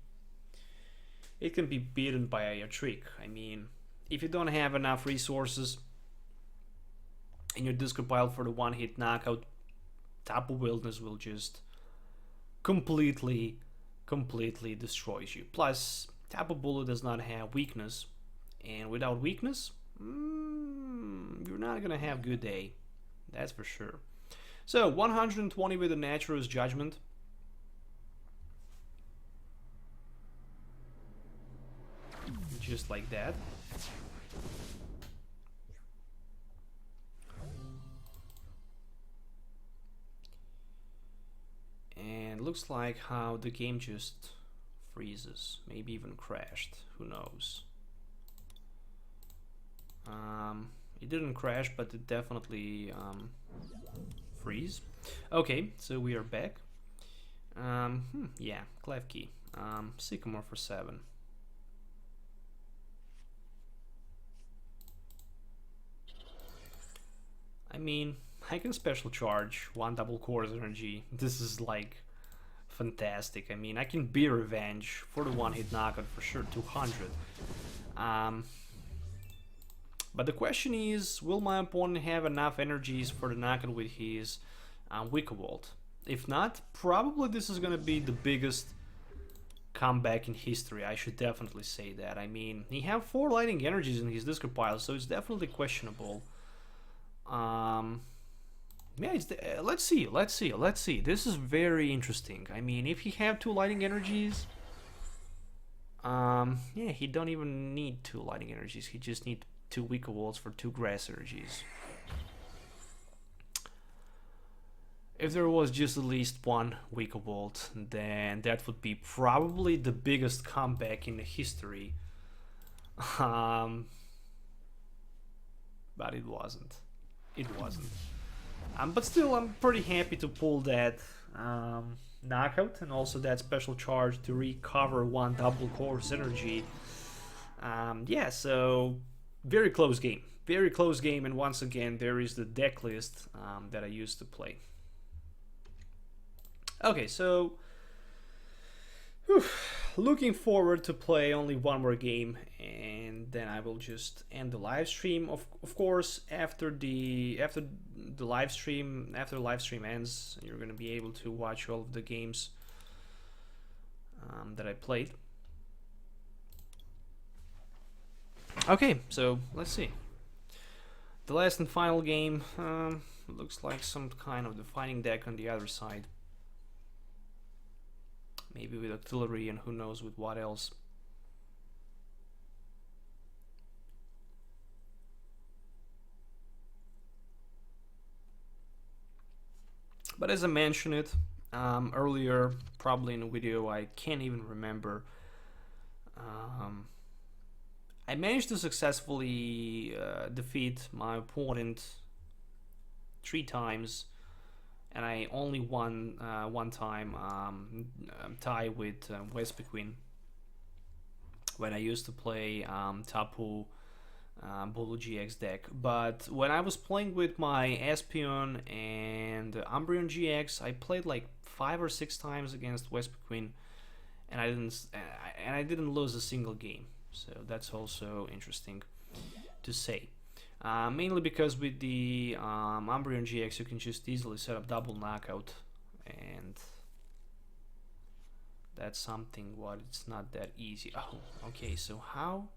beaten by a trick. I mean, if you don't have enough resources in your discard pile for the 1-hit knockout, Tapu Wilderness will just completely destroys you. Plus, Tapu Bulu does not have weakness, and without weakness, you're not gonna have a good day. That's for sure. So 120 with the Natural's Judgment. Just like that. And looks like how the game just freezes, maybe even crashed, who knows. It didn't crash, but it definitely freeze. Okay, so we are back. Yeah, Klefki. Sycamore for 7. I mean, I can special charge 1 double CORSAIR energy. This is like fantastic. I mean, I can be revenge for the 1-hit knockout for sure, 200. But the question is, will my opponent have enough energies for the knockout with his Wicked Vault? If not, probably this is gonna be the biggest comeback in history. I should definitely say that. I mean, he have 4 lightning energies in his discard pile, so it's definitely questionable Yeah, let's see. This is very interesting. I mean, if he have 2 lightning energies, yeah, he don't even need 2 lightning energies. He just need 2 weaker walls for 2 grass energies. If there was just at least 1 weaker vault, then that would be probably the biggest comeback in the history. But it wasn't. But still, I'm pretty happy to pull that knockout and also that special charge to recover 1 double course energy. Yeah, so very close game. And once again, there is the deck list that I used to play. Okay, so looking forward to play only 1 more game, and then I will just end the live stream. Of course, after the live stream ends, you're gonna be able to watch all of the games that I played. Okay, so let's see. The last and final game looks like some kind of defining deck on the other side. Maybe with artillery and who knows with what else. But as I mentioned it earlier, probably in a video, I can't even remember. I managed to successfully defeat my opponent 3 times. And I only won 1 time tie with Vespiquen when I used to play Tapu Bulu GX deck. But when I was playing with my Espeon and Umbreon GX, I played like 5 or 6 times against Vespiquen, and I didn't lose a single game. So that's also interesting to say. Mainly because with the Umbreon GX you can just easily set up double knockout, and that's something what it's not that easy. Oh, okay, so how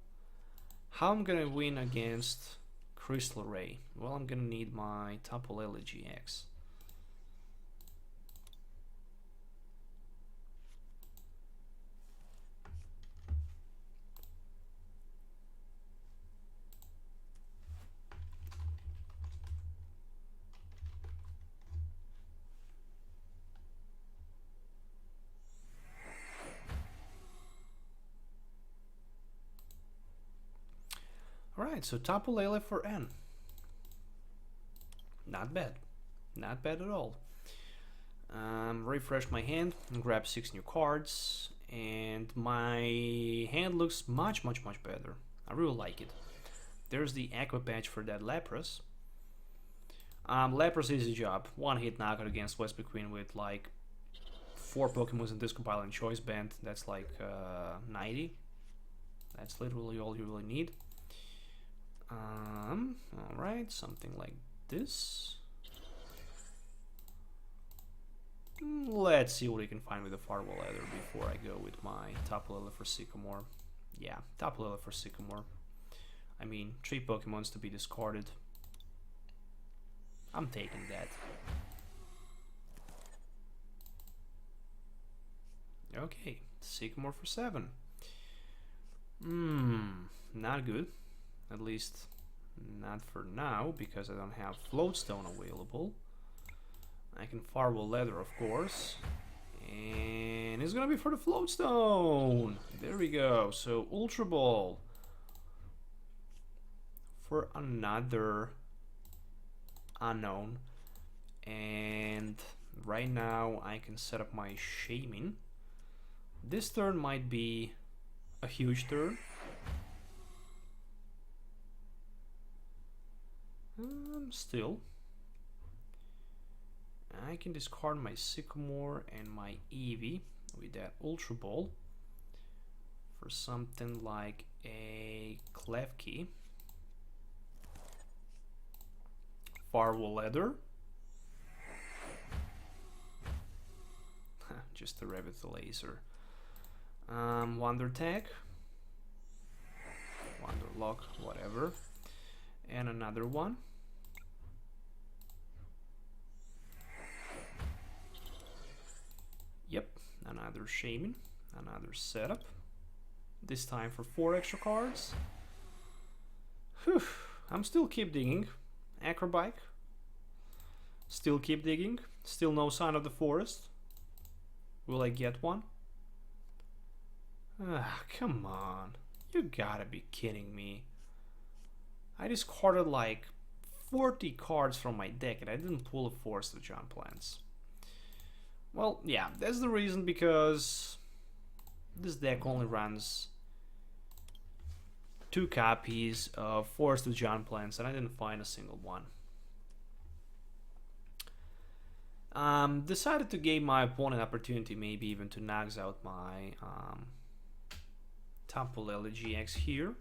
I'm gonna win against Crystal Ray? Well, I'm gonna need my Tapu Lele GX. Alright, so Tapu Lele for N. Not bad. Not bad at all. Refresh my hand and grab 6 new cards, and my hand looks much better. I really like it. There's the Aqua Patch for that Lapras. Lapras easy job. 1 hit knockout against Vespiquen with like 4 Pokemon in Disco Pile and Choice Band. That's like 90. That's literally all you really need. Alright, something like this. Let's see what we can find with the Farewell Leather before I go with my Tapu Lele for Sycamore. Yeah, Tapu Lele for Sycamore. I mean, 3 Pokemons to be discarded. I'm taking that. Okay, Sycamore for 7. Not good. At least not for now, because I don't have Floatstone available. I can Farewell Leather, of course. And it's gonna be for the Floatstone! There we go. So Ultra Ball for another unknown. And right now I can set up my Shaymin. This turn might be a huge turn. Still, I can discard my Sycamore and my Eevee with that Ultra Ball for something like a Klefki. Farewell Leather. Just a Revitalizer. Wonder Tag. Wonder Lock, whatever. And another one. Another Shaymin, another setup. This time for 4 extra cards. Whew. I'm still keep digging. Acrobike. Still keep digging. Still no sign of the forest. Will I get one? Ah, come on. You gotta be kidding me. I discarded like 40 cards from my deck and I didn't pull a Forest of Giant Plants. Well, yeah, that's the reason, because this deck only runs 2 copies of Forest of Giant Plants and I didn't find a single one. Decided to give my opponent opportunity, maybe even to knocks out my Tapu Lele GX here.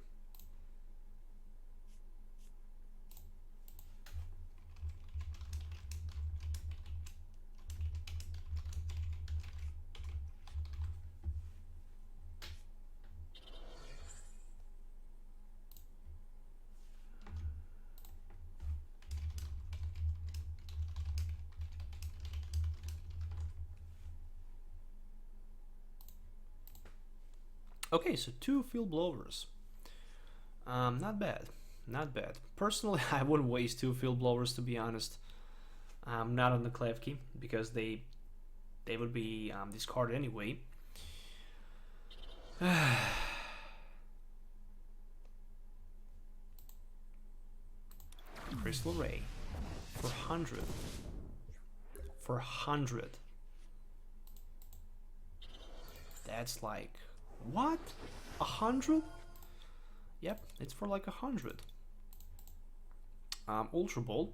Okay, so 2 field blowers. Not bad, not bad. Personally, I wouldn't waste 2 field blowers, to be honest. Not on the Klefki, because they would be discarded anyway. Crystal Ray for 100. For 100. That's like, what? 100? Yep, it's for like 100. Ultra Ball.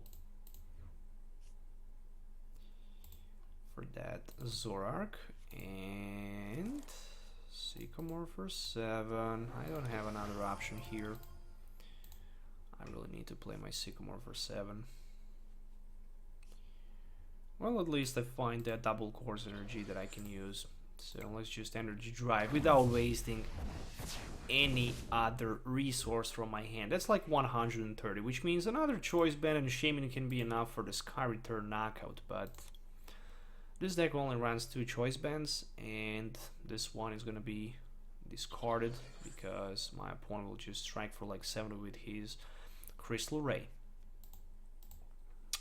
For that, Zoroark. And Sycamore for 7. I don't have another option here. I really need to play my Sycamore for 7. Well, at least I find that double course energy that I can use. So let's just energy drive without wasting any other resource from my hand. That's like 130, which means another choice band and Shaymin can be enough for the Sky Return knockout, but this deck only runs 2 choice bands, and this one is gonna be discarded because my opponent will just strike for like 70 with his Crystal Ray.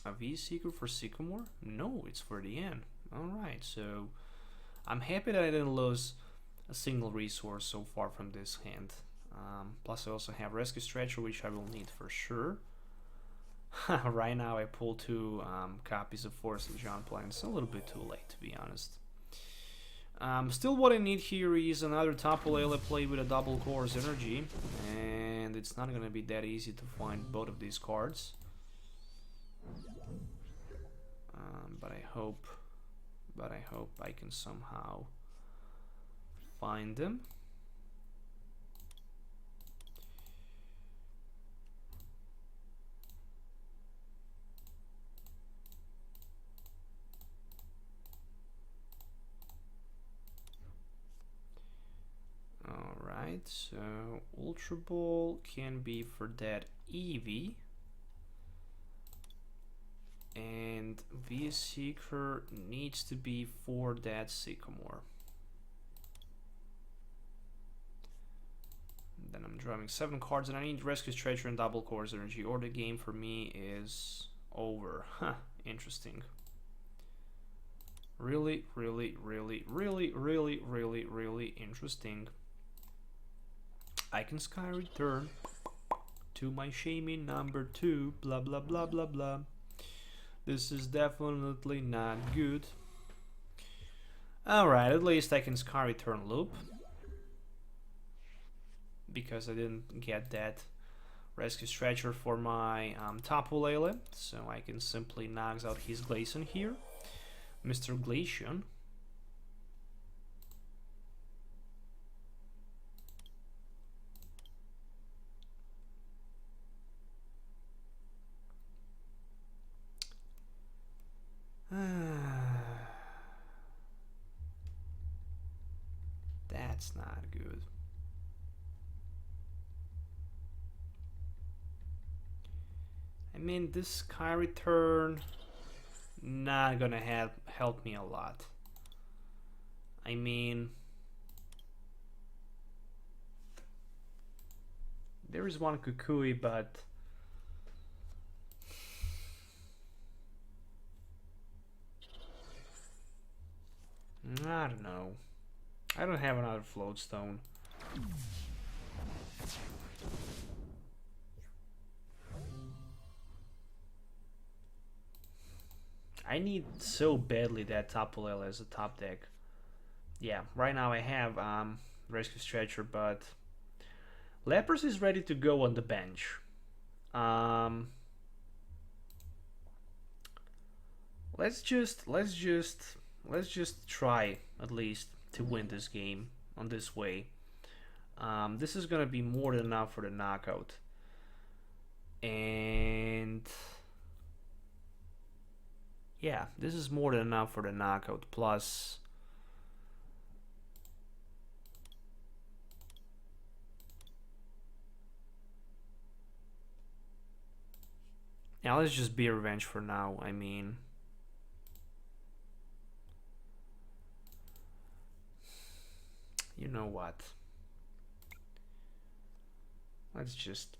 A V-Seeker for Sycamore? No, it's for the end. Alright, so I'm happy that I didn't lose a single resource so far from this hand. Plus I also have Rescue Stretcher, which I will need for sure. Right now I pulled 2 copies of Forest of Giant Plants. A little bit too late, to be honest. Still what I need here is another Tapu Lele play with a double course energy. And it's not gonna be that easy to find both of these cards. But I hope I can somehow find them. Alright, so Ultra Ball can be for that Eevee. And V-Seeker needs to be for that Sycamore. Then I'm drawing 7 cards and I need Rescue Stretcher and double course energy, or the game for me is over. Huh, interesting. Really, really, really, really, really, really, really interesting. I can Sky Return to my Shaymin number 2, blah blah blah blah blah. This is definitely not good. Alright, at least I can Sky Return loop, because I didn't get that Rescue Stretcher for my Tapu Lele, so I can simply knocks out his Glaceon here. Mr. Glaceon. That's not good. I mean, this Sky Return not gonna help me a lot. I mean, there is one Kukui, but I don't know. I don't have another float stone. I need so badly that Tapu Lele as a top deck. Yeah, right now I have Rescue Stretcher, but Lapras is ready to go on the bench. Let's just try at least to win this game on this way. This is gonna be more than enough for the knockout. And yeah, this is more than enough for the knockout. Plus, now let's just be revenge for now. I mean, you know what? Let's just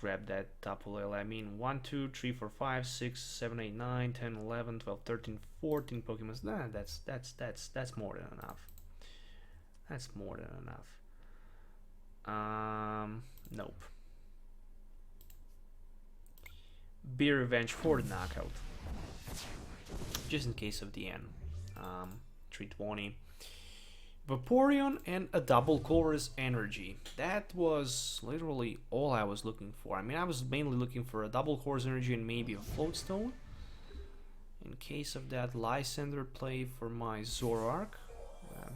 grab that Tapu Lele. I mean, 1, 2, 3, 4, 5, 6, 7, 8, 9, 10, 11, 12, 13, 14 Pokemon. Nah, that's more than enough. That's more than enough. Nope. Be revenge for the knockout. Just in case of the end. 320. Vaporeon and a double chorus energy. That was literally all I was looking for. I mean, I was mainly looking for a double chorus energy and maybe a float stone. In case of that, Lysander play for my Zoroark.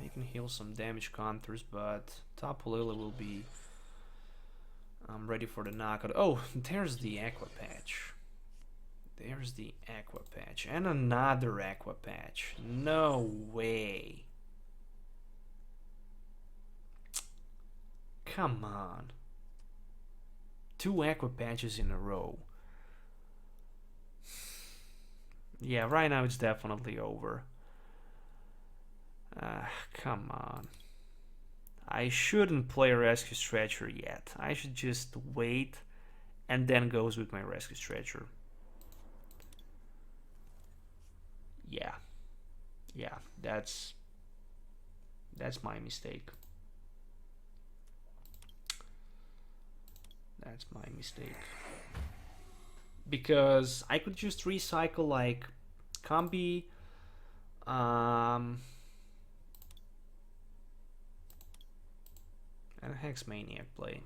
He can heal some damage counters, but Tapu Lele will be ready for the knockout. Oh, there's the Aqua Patch. There's the Aqua Patch. And another Aqua Patch. No way. Come on. 2 Aqua Patches in a row. Yeah, right now it's definitely over. Come on. I shouldn't play Rescue Stretcher yet. I should just wait and then goes with my Rescue Stretcher. Yeah, that's my mistake. That's my mistake. Because I could just recycle like Combi, and a Hex Maniac play.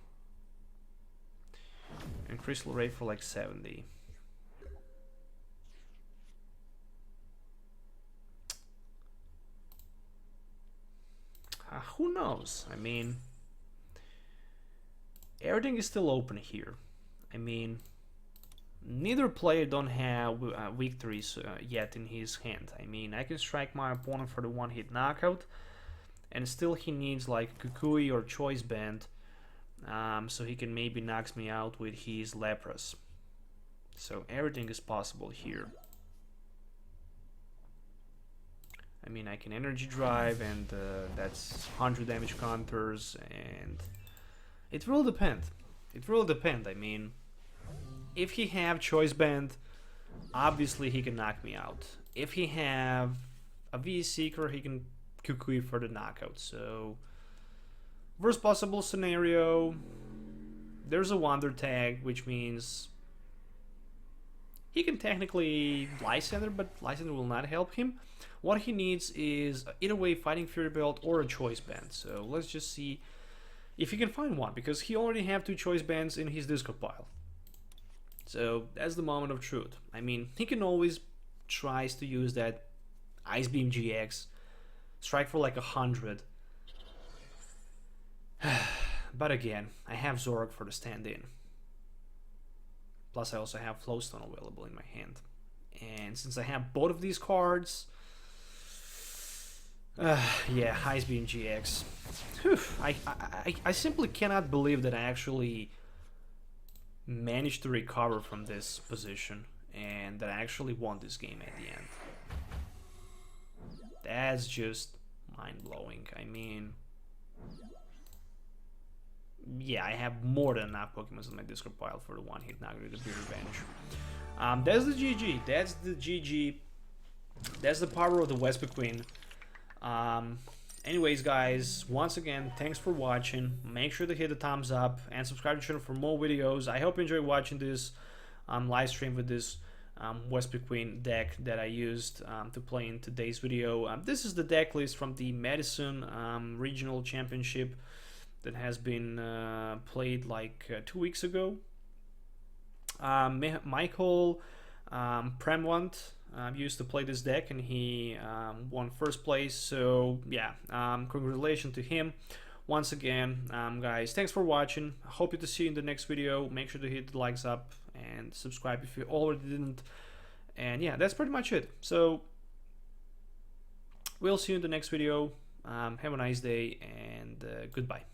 And Crystal Ray for like 70. Who knows? I mean, everything is still open here. I mean, neither player don't have victories yet in his hand. I mean, I can strike my opponent for the one-hit knockout, and still he needs like Kukui or Choice Band, so he can maybe knocks me out with his Lapras. So everything is possible here. I mean, I can Energy Drive, and that's 100 damage counters, and it will depend. It will depend. I mean, if he have Choice Band, obviously he can knock me out. If he have a V-Seeker, he can Kukui for the knockout. So, worst possible scenario, there's a Wonder Tag, which means he can technically Lysander, but Lysander will not help him. What he needs is either way Fighting Fury Belt or a Choice Band. So let's just see if he can find one, because he already have 2 Choice Bands in his discard pile. So that's the moment of truth. I mean, he can always tries to use that Ice Beam GX, strike for like 100. But again, I have Zoroark for the stand-in. Plus I also have Flowstone available in my hand. And since I have both of these cards, yeah, Ice Beam GX. Whew, I simply cannot believe that I actually managed to recover from this position and that I actually won this game at the end. That's just mind-blowing. I mean, yeah, I have more than enough Pokemon in my Discord pile for the one-hit Nagri to be revenge. That's the GG. That's the GG. That's the power of the Vespiquen. Anyways, guys, once again, thanks for watching. Make sure to hit the thumbs up and subscribe to the channel for more videos. I hope you enjoy watching this live stream with this Vespiquen deck that I used to play in today's video. This is the deck list from the Madison Regional Championship that has been played like 2 weeks ago. Michael Pramawat used to play this deck, and he won first place. So yeah, congratulations to him once again. Guys, thanks for watching. I hope to see you in the next video. Make sure to hit the likes up and subscribe if you already didn't. And yeah, that's pretty much it. So we'll see you in the next video. Have a nice day, and goodbye.